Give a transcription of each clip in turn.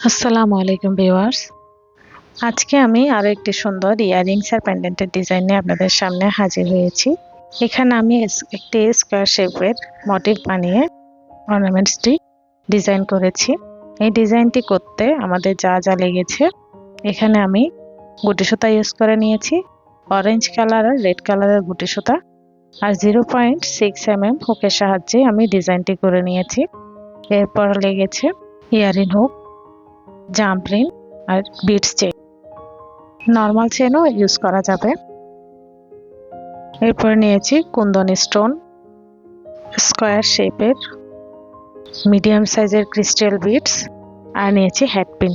আসসালামু আলাইকুম ভিউয়ার্স। আজকে আমি আরো একটি সুন্দর ইয়াররিংস আর পেন্ডেন্টের ডিজাইন নিয়ে আপনাদের সামনে হাজির হয়েছি। এখানে আমি একটি স্কোয়ার শেপের মোটিভ বানিয়ে অর্নামেন্টসটি ডিজাইন করেছি। এই ডিজাইনটি করতে আমাদের যা যা লেগেছে, এখানে আমি গুটি সুতা ইউজ করে নিয়েছি, অরেঞ্জ কালার আর রেড কালারের গুটি সুতা, আর 0.6 mm হুকের সাহায্যে আমি ডিজাইনটি করে নিয়েছি। এরপর লেগেছে ইয়ারিং হুক, জাম্প রিং আর বিটস চেইন। নর্মাল চেনও ইউজ করা যাবে। এরপর নিয়েছি কুন্দন স্টোন, স্কোয়ার শেপের মিডিয়াম সাইজের ক্রিস্টাল বিটস, আর নিয়েছি হেড পিন।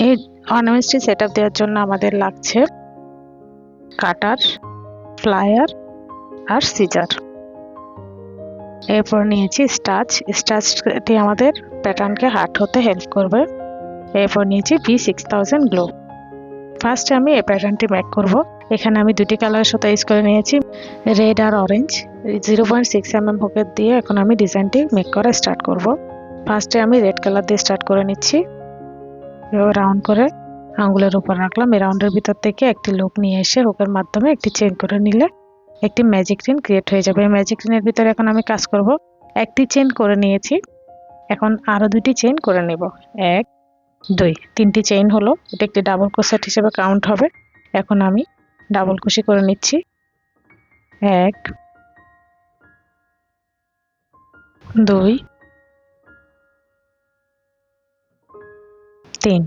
এই অর্নামেন্টসটি সেট আপ দেওয়ার জন্য আমাদের লাগছে কাটার, ফ্লায়ার আর সিজার। এরপর নিয়েছি স্টাচটি আমাদের প্যাটার্নকে হার্ট হতে হেল্প করবে। এরপর নিয়েছি V6000 গ্লো। ফার্স্টে আমি এই প্যাটার্নটি মেক করব। এখানে আমি দুটি কালার সুতা ইউজ করে নিয়েছি, রেড আর অরেঞ্জ। 0.6 mm হুকের দিয়ে এখন আমি ডিজাইনটি মেক করা স্টার্ট করব। ফার্স্টে আমি রেড কালার দিয়ে স্টার্ট করে নিচ্ছি। এবার রাউন্ড করে আঙ্গুলের উপর রাখলাম। এই রাউন্ডের ভিতর থেকে একটি লুপ নিয়ে এসে হুকের মাধ্যমে একটি চেইন করে নিলে একটি ম্যাজিক রিং ক্রিয়েট হয়ে যাবে। এই ম্যাজিক রিংয়ের ভিতরে এখন আমি কাজ করব। একটি চেইন করে নিয়েছি, এখন আরো দুটি চেইন করে নেব। 1 2 3টি চেইন হলো। এটা একটি ডাবল ক্রোশেট হিসেবে কাউন্ট হবে। এখন আমি ডাবল কুশি করে নিচ্ছি। 1 2 3,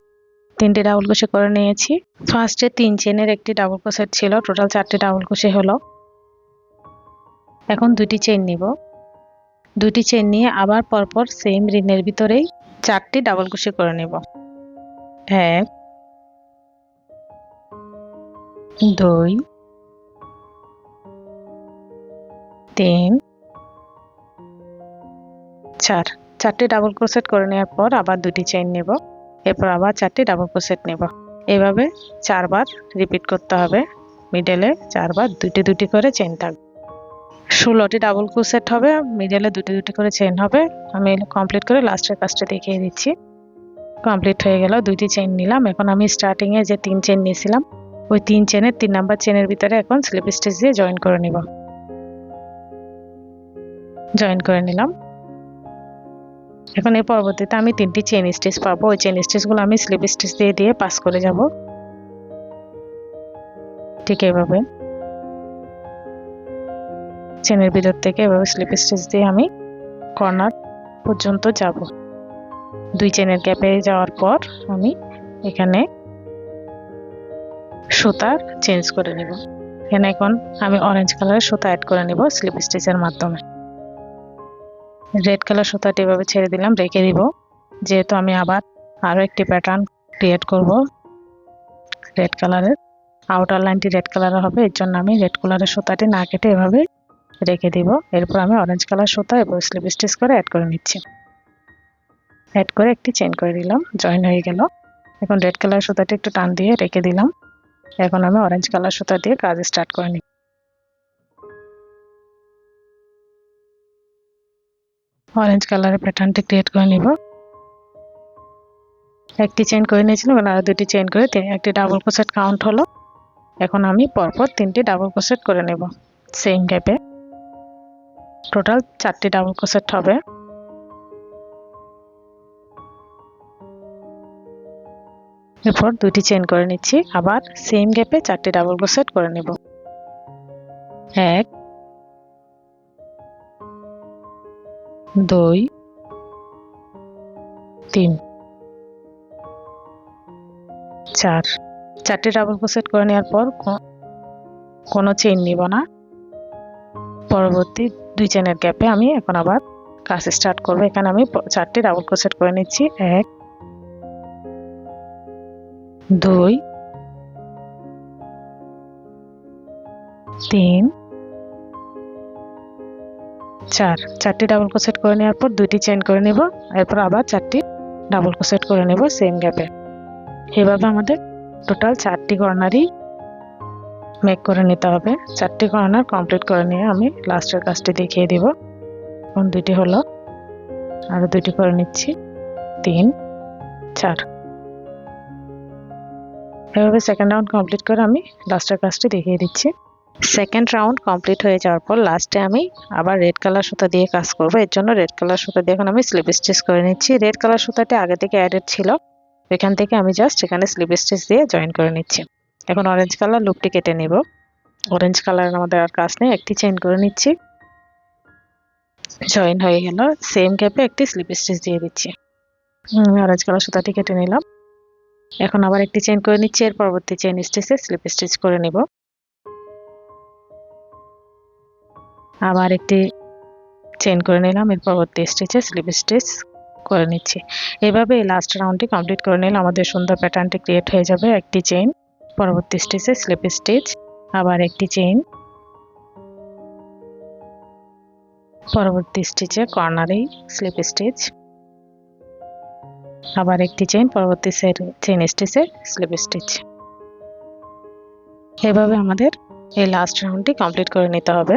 3টি ডাবল কুশি করে নিয়েছি। ফার্স্টে 3 চেইনের একটি ডাবল ক্রোশেট ছিল, টোটাল 4টি ডাবল কুশি হলো। এখন দুটি চেইন নিব। দুটি চেইন নিয়ে আবার পরপর সেম রিংয়ের ভিতরেই 4টি ডাবল কুশি করে নেব। 1 2 3 4, 4টি ডাবল ক্রোশেট করে নেওয়ার পর আবার দুটি চেইন নেব। এরপর আবার 4টি ডাবল ক্রোশেট নেব। এভাবে 4 বার রিপিট করতে হবে। মিডলে 4 বার দুটি দুটি করে চেইন থাকবে। 16টি ডাবল ক্রোশেট হবে, মিডলে দুটি দুটি করে চেইন হবে। আমি কমপ্লিট করে লাস্টের কাজটা দেখিয়ে দিচ্ছি। কমপ্লিট হয়ে গেল। দুইটি চেইন নিলাম। এখন আমি স্টার্টিং এ যে 3 চেইন নিয়েছিলাম, ওই 3 চেইনের 3 নাম্বার চেইনের ভিতরে এখন স্লিপ স্টিচ দিয়ে জয়েন করে নিব। জয়েন করে নিলাম। এখন এর পরবর্তীতে আমি 3টি চেইন স্টিচ পাবো। ওই চেইন স্টিচগুলো আমি স্লিপ স্টিচ দিয়ে দিয়ে পাস করে যাব। ঠিক এভাবে চেইনের ভিতর থেকে এভাবে স্লিপ স্টিচ দিয়ে আমি কর্নার পর্যন্ত যাব। 2 চেইনের গ্যাপে যাওয়ার পর আমি এখানে সুতা চেঞ্জ করে নিব। এখানে এখন আমি অরেঞ্জ কালারের সুতা অ্যাড করে নিব স্লিপ স্টিচের মাধ্যমে। রেড কালার সুতাটি এভাবে ছেড়ে দিলাম, রেখে দিব, যেহেতু আমি আবার আরো একটি প্যাটার্ন ক্রিয়েট করব। রেড কালারের আউটার লাইনটি রেড কালারের হবে, এর জন্য আমি রেড কালারের সুতাটি না কেটে এভাবে রেখে দিব। এরপর আমি অরেঞ্জ কালার সুতা এবং স্লিপ স্টিচ করে অ্যাড করে নিচ্ছি। অ্যাড করে একটি চেইন করে দিলাম, জয়েন হয়ে গেল। এখন রেড কালার সুতাটি একটু টান দিয়ে রেখে দিলাম। এখন আমি অরেঞ্জ কালার সুতা দিয়ে কাজ স্টার্ট করে নিব। অরেঞ্জ কালারের প্যাটার্নটি ক্রিয়েট করে নিব। একটি চেইন করে নিয়েছিলাম, আর দুটি চেইন করে একটি ডাবল ক্রোশেট কাউন্ট হলো। এখন আমি পরপর 3টি ডাবল ক্রোশেট করে নেব সেম গ্যাপে। টোটাল 4টি ডাবল ক্রোশেট হবে। এরপর দুটি চেইন করে নিচ্ছি, আবার সেম গ্যাপে 4টি ডাবল ক্রোশেট করে নেব। 1 2 3 4, 4টি ডাবল ক্রোশেট করে নেওয়ার পর কোনো চেইন নিব না। পরবর্তী 2 চেইনের গ্যাপে আমি এখন আবার কাজ স্টার্ট করব। এখানে আমি 4টি ডাবল ক্রোশেট করে নিচ্ছি। 1 2 3 4, 4টি ডাবল ক্রোশেট করে নেওয়ার পর দুটি চেইন করে নেব। এরপর আবার 4টি ডাবল ক্রোশেট করে নেব সেম গ্যাপে। এভাবে আমাদের টোটাল 4টি কর্নারই মেক করে নিতে হবে। 4টি কর্নার কমপ্লিট করে নিয়ে আমি লাস্টের কাজটি দেখিয়ে দিব। এখন দুটি হলো আরো দুটি করে নিচ্ছি, 3 4। এভাবে সেকেন্ড রাউন্ড কমপ্লিট করে আমি লাস্টের কাজটি দেখিয়ে দিচ্ছি। সেকেন্ড রাউন্ড কমপ্লিট হয়ে যাওয়ার পর লাস্টে আমি আবার রেড কালার সুতা দিয়ে কাজ করব। এর জন্য রেড কালার সুতা দিয়ে এখন আমি স্লিপ স্টিচ করে নিচ্ছি। রেড কালার সুতাটি আগে থেকে অ্যাডেড ছিল, এখান থেকে আমি জাস্ট এখানে স্লিপ স্টিচ দিয়ে জয়েন করে নিচ্ছি। এখন অরেঞ্জ কালার লুপটি কেটে নিব। অরেঞ্জ কালার আমাদের আর কাজ নেই, একটি চেইন করে নিচ্ছি, জয়েন হয়ে গেল। সেম গ্যাপে একটি স্লিপ স্টিচ দিয়ে দিচ্ছি। অরেঞ্জ কালার সুতাটি কেটে নিলাম। এখন আবার একটি চেইন করে নিচ্ছি, এর পরবর্তী চেইন স্টিচে স্লিপ স্টিচ করে নিব। আবার একটি চেইন করে নিলাম, এর পরবর্তী স্টিচে স্লিপ স্টিচ করে নিচ্ছি। এভাবে এই লাস্ট রাউন্ডটি কমপ্লিট করে নিলে আমাদের সুন্দর প্যাটার্নটি ক্রিয়েট হয়ে যাবে। একটি চেইন, পরবর্তী স্টিচে স্লিপ স্টিচ, আবার একটি চেইন, পরবর্তী স্টিচে কর্নারে স্লিপ স্টিচ, আবার একটি চেইন, পরবর্তী চেইন স্টিচে স্লিপ স্টিচ। এভাবে আমাদের এই লাস্ট রাউন্ডটি কমপ্লিট করে নিতে হবে।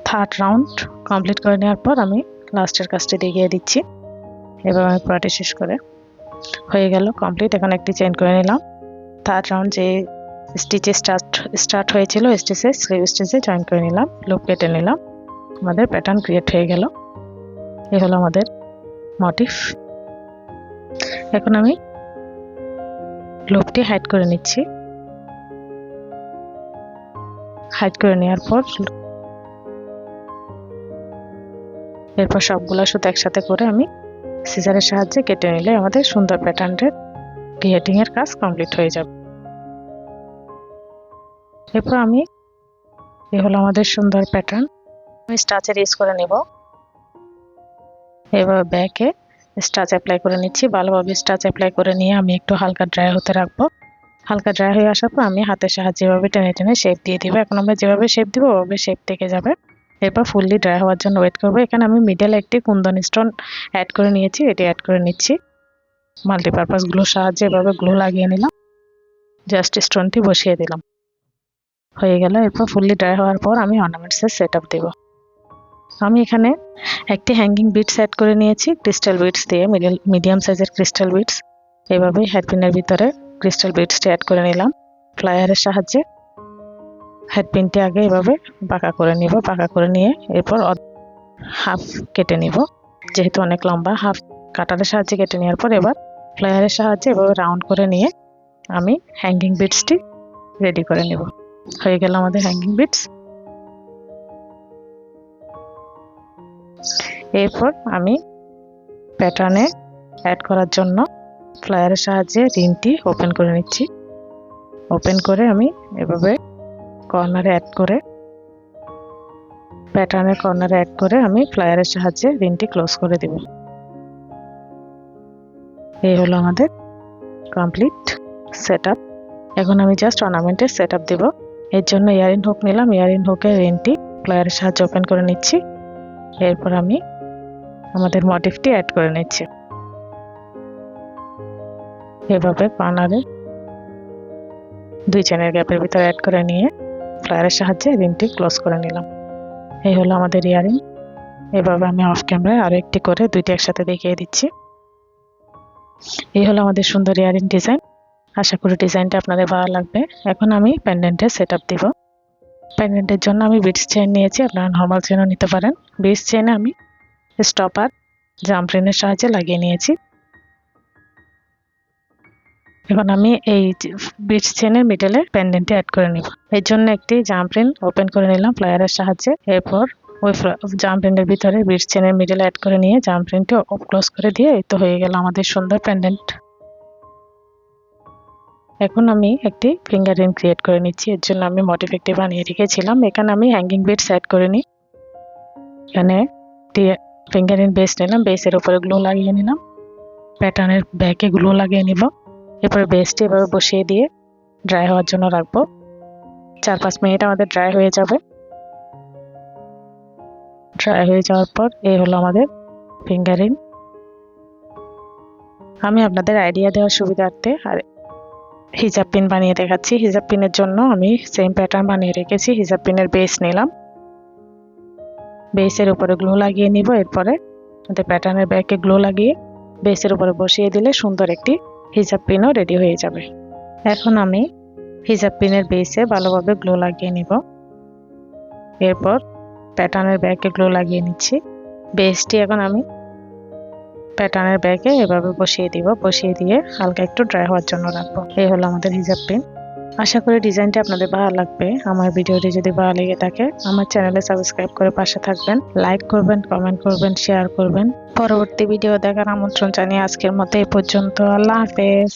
থার্ড রাউন্ড কমপ্লিট করে নেওয়ার পর আমি লাস্টের কাজটি দেখিয়ে দিচ্ছি। এবার আমি পুরোটি শেষ করে হয়ে গেল কমপ্লিট। এখন একটি চেইন করে নিলাম। থার্ড রাউন্ড যে স্টিচে স্টার্ট হয়েছিল স্টিচে স্লিপ স্টিচে জয়েন করে নিলাম, লুপ কেটে নিলাম, আমাদের প্যাটার্ন ক্রিয়েট হয়ে গেল। এই হলো আমাদের মোটিভ। এখন আমি লুপটি হাইড করে নিচ্ছি। হাইড করে নেওয়ার পর এরপর সবগুলো সুতো একসাথে করে আমি সিজারের সাহায্যে কেটে নিলে আমাদের সুন্দর প্যাটার্নের ক্রিয়েটিং এর কাজ কমপ্লিট হয়ে যাবে। এরপর এই হলো আমাদের সুন্দর প্যাটার্ন। আমি স্টাচের ইউজ করে নেব। এবার ব্যাকে স্টাচ অ্যাপ্লাই করে নিচ্ছি। ভালোভাবে স্টাচ অ্যাপ্লাই করে নিয়ে আমি একটু হালকা ড্রাই হতে রাখবো। হালকা ড্রাই হয়ে আসার পর আমি হাতের সাহায্যে এভাবে টেনে টেনে শেপ দিয়ে দিব। এখন আমরা যেভাবে শেপ দিব ওভাবে শেপ থেকে যাবে। এরপর ফুললি ড্রাই হওয়ার জন্য ওয়েট করবো। এখানে আমি মিডলে একটি কুন্দন স্টোন অ্যাড করে নিয়েছি, এটি অ্যাড করে নিচ্ছি। মাল্টিপারপাস গ্লুর সাহায্যে এভাবে গ্লু লাগিয়ে নিলাম, জাস্ট স্টোনটি বসিয়ে দিলাম, হয়ে গেল। এরপর ফুললি ড্রাই হওয়ার পর আমি অর্নামেন্টসের সেট আপ দেবো। আমি এখানে একটি হ্যাঙ্গিং বিটস অ্যাড করে নিয়েছি ক্রিস্টাল বিটস দিয়ে, মিডিয়াম সাইজের ক্রিস্টাল বিটস। এভাবেই হেডপিনের ভিতরে ক্রিস্টাল বিটসটি অ্যাড করে নিলাম প্লায়ারের সাহায্যে। হেডপিনটি আগে এভাবে বাঁকা করে নিব, বাঁকা করে নিয়ে এরপর হাফ কেটে নিব, যেহেতু অনেক লম্বা। হাফ কাটারের সাহায্যে কেটে নেওয়ার পর এবার প্লায়ারের সাহায্যে এভাবে রাউন্ড করে নিয়ে আমি হ্যাঙ্গিং বিটসটি রেডি করে নেব। হয়ে গেল আমাদের হ্যাঙ্গিং বিটস। এরপর আমি প্যাটার্নে অ্যাড করার জন্য ফ্লায়ারের সাহায্যে রিংটি ওপেন করে নিচ্ছি। ওপেন করে আমি এভাবে কর্নারে অ্যাড করে প্যাটার্নের কর্নারে অ্যাড করে আমি ফ্লায়ারের সাহায্যে রিংটি ক্লোজ করে দেব। এই হলো আমাদের কমপ্লিট সেটআপ। এখন আমি জাস্ট অর্নামেন্টের সেটআপ দেব। এর জন্য ইয়ারিং হুক নিলাম, ইয়ারিং হুকের রিংটি ফ্লায়ারের সাহায্যে ওপেন করে নিচ্ছি। এরপর আমি আমাদের মোটিভটি অ্যাড করে নিচ্ছি। এভাবে কর্নারে 2 চেনের গ্যাপের ভিতরে অ্যাড করে নিয়ে ফ্লায়ারের সাহায্যে রিংটি ক্লোজ করে নিলাম। এই হলো আমাদের ইয়ারিং। এভাবে আমি অফ ক্যামেরায় আরো একটি করে দুইটি একসাথে দেখিয়ে দিচ্ছি। এই হলো আমাদের সুন্দর ইয়ারিং ডিজাইন। আশা করি ডিজাইনটা আপনাদের ভালো লাগবে। এখন আমি পেন্ডেন্টের সেটআপ দিব। পেন্ডেন্টের জন্য আমি বিটস চেইন নিয়েছি, আপনারা নর্মাল চেইনও নিতে পারেন। বিটস চেইনে আমি স্টপার জাম্প রিনের সাহায্যে লাগিয়ে নিয়েছি। এখন আমি এই বিটস চেইনের মিডলে পেন্ডেন্টটি অ্যাড করে নিব। এর জন্য একটি জাম্প রিন ওপেন করে নিলাম ফ্লায়ারের সাহায্যে। এরপর ওই জাম্প রিনের ভিতরে বিটস চেইনের মিডলে অ্যাড করে নিয়ে জাম্প রিনটি ক্লোজ করে দিয়ে এই তো হয়ে গেল আমাদের সুন্দর পেন্ডেন্ট। এখন আমি একটি ফিঙ্গার রিং ক্রিয়েট করে নিচ্ছি। এর জন্য আমি মোটিভ একটি বানিয়ে রেখেছিলাম। এখানে আমি হ্যাঙ্গিং বিটস অ্যাড করে নিই। এখানে ফিঙ্গার রিং বেস নিলাম, বেসের উপরে গ্লু লাগিয়ে নিলাম, প্যাটার্নের ব্যাকে গ্লু লাগিয়ে নিব। এরপরে বেসটি এভাবে বসিয়ে দিয়ে ড্রাই হওয়ার জন্য রাখবো। 4-5 মিনিট আমাদের ড্রাই হয়ে যাবে। ড্রাই হয়ে যাওয়ার পর এই হলো আমাদের ফিঙ্গার রিং। আমি আপনাদের আইডিয়া দেওয়ার সুবিধার্থে আর হিজাব পিন বানিয়ে দেখাচ্ছি। হিজাব পিনের জন্য আমি সেম প্যাটার্ন বানিয়ে রেখেছি। হিজাব পিনের বেস নিলাম, বেসের উপরে গ্লু লাগিয়ে নিব। এরপরে আমাদের প্যাটার্নের ব্যাকে গ্লু লাগিয়ে বেসের উপরে বসিয়ে দিলে সুন্দর একটি হিজাব পিনও রেডি হয়ে যাবে। এখন আমি হিজাব পিনের বেসে ভালোভাবে গ্লু লাগিয়ে নিব। এরপর প্যাটার্নের ব্যাকে গ্লু লাগিয়ে নিচ্ছি। বেসটি এখন আমি প্যাটার্নের ব্যাকে এভাবে বসিয়ে দিব, বসিয়ে দিয়ে হালকা একটু ড্রাই হওয়ার জন্য রাখবো। এই হলো আমাদের হিজাব পিন। আশা করি ডিজাইনটি আপনাদের ভালো লাগবে। আমার ভিডিওটি যদি ভালো লেগে থাকে আমার চ্যানেলে সাবস্ক্রাইব করে পাশে থাকবেন, লাইক করবেন, কমেন্ট করবেন, শেয়ার করবেন। পরবর্তী ভিডিও দেখার আমন্ত্রণ জানিয়ে আজকের মতো এই পর্যন্ত। আল্লাহ হাফেজ।